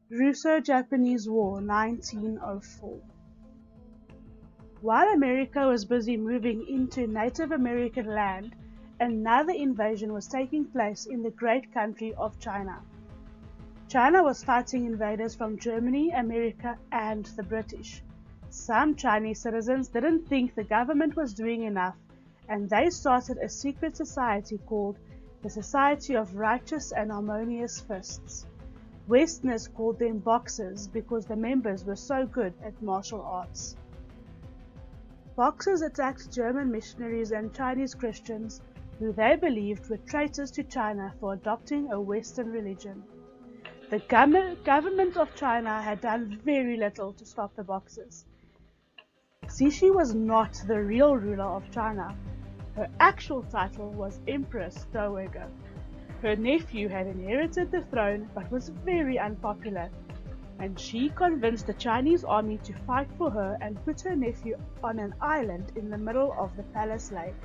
Russo-Japanese War 1904. While America was busy moving into Native American land, another invasion was taking place in the great country of China. China was fighting invaders from Germany, America, and the British. Some Chinese citizens didn't think the government was doing enough, and they started a secret society called the Society of Righteous and Harmonious Fists. Westerners called them Boxers because the members were so good at martial arts. Boxers attacked German missionaries and Chinese Christians, who they believed were traitors to China for adopting a Western religion. The government of China had done very little to stop the Boxers. Cixi was not the real ruler of China. Her actual title was Empress Dowager. Her nephew had inherited the throne but was very unpopular, and she convinced the Chinese army to fight for her and put her nephew on an island in the middle of the palace lake.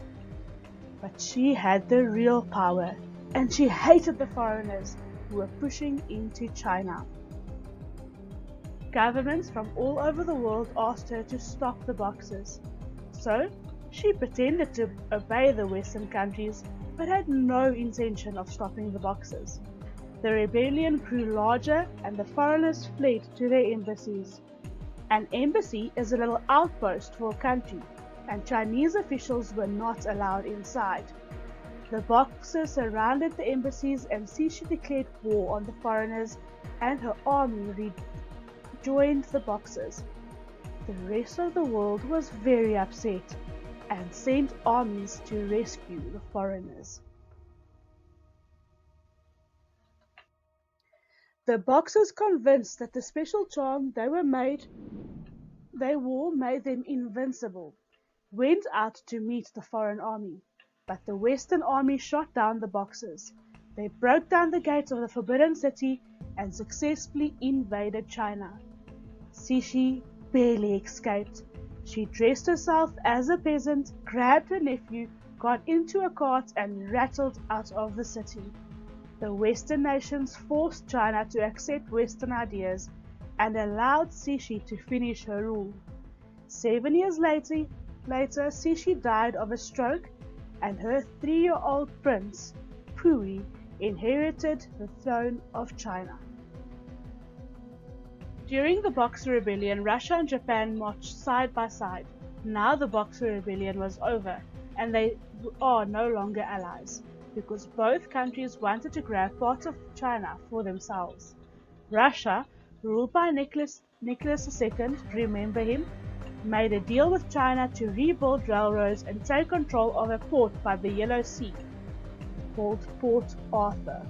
But she had the real power, and she hated the foreigners who were pushing into China. Governments from all over the world asked her to stop the Boxers. So she pretended to obey the Western countries, but had no intention of stopping the Boxers. The rebellion grew larger and the foreigners fled to their embassies. An embassy is a little outpost for a country, and Chinese officials were not allowed inside. The Boxers surrounded the embassies, and Cixi declared war on the foreigners, and her army rejoined the Boxers. The rest of the world was very upset and sent armies to rescue the foreigners. The Boxers, convinced that the special charm they wore made them invincible, went out to meet the foreign army, but the Western army shot down the Boxers. They broke down the gates of the Forbidden City and successfully invaded China. Cixi barely escaped. She dressed herself as a peasant, grabbed her nephew, got into a cart and rattled out of the city. The Western nations forced China to accept Western ideas and allowed Cixi to finish her rule. 7 years later, Cixi died of a stroke, and her 3-year-old prince, Pui, inherited the throne of China. During the Boxer Rebellion, Russia and Japan marched side by side. Now the Boxer Rebellion was over, and they are no longer allies, because both countries wanted to grab part of China for themselves. Russia, ruled by Nicholas II, remember him, made a deal with China to rebuild railroads and take control of a port by the Yellow Sea, called Port Arthur.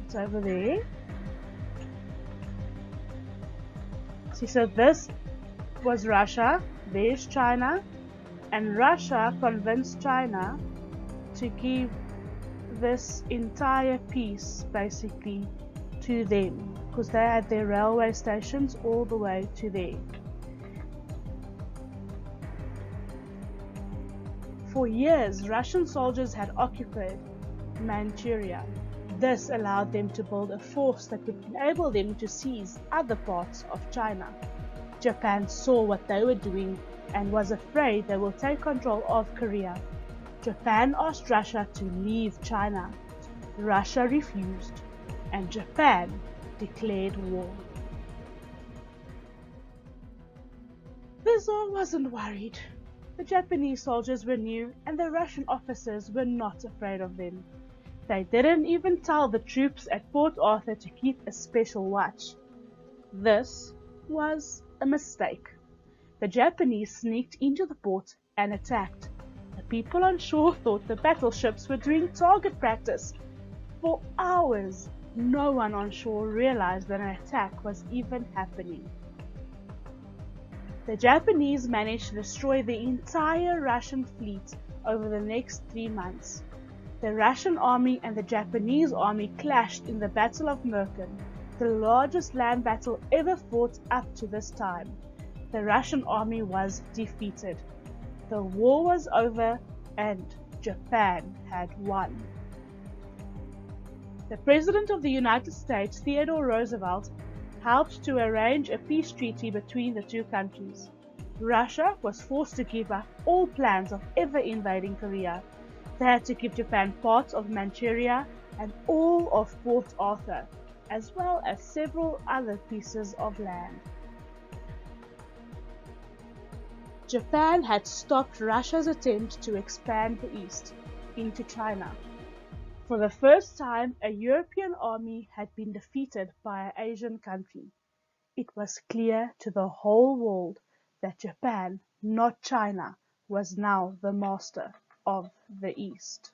It's over there. See, so this was Russia, there's China, and Russia convinced China to give this entire piece basically to them, because they had their railway stations all the way to there. For years, Russian soldiers had occupied Manchuria. This allowed them to build a force that would enable them to seize other parts of China. Japan saw what they were doing and was afraid they will take control of Korea. Japan asked Russia to leave China. Russia refused, and Japan declared war. The Tsar wasn't worried. The Japanese soldiers were new, and the Russian officers were not afraid of them. They didn't even tell the troops at Port Arthur to keep a special watch. This was a mistake. The Japanese sneaked into the port and attacked. The people on shore thought the battleships were doing target practice. For hours, no one on shore realized that an attack was even happening. The Japanese managed to destroy the entire Russian fleet over the next 3 months. The Russian army and the Japanese army clashed in the Battle of Merkin, the largest land battle ever fought up to this time. The Russian army was defeated. The war was over and Japan had won. The President of the United States, Theodore Roosevelt, helped to arrange a peace treaty between the two countries. Russia was forced to give up all plans of ever invading Korea. They had to give Japan parts of Manchuria and all of Port Arthur, as well as several other pieces of land. Japan had stopped Russia's attempt to expand the east into China. For the first time, a European army had been defeated by an Asian country. It was clear to the whole world that Japan, not China, was now the master of the East.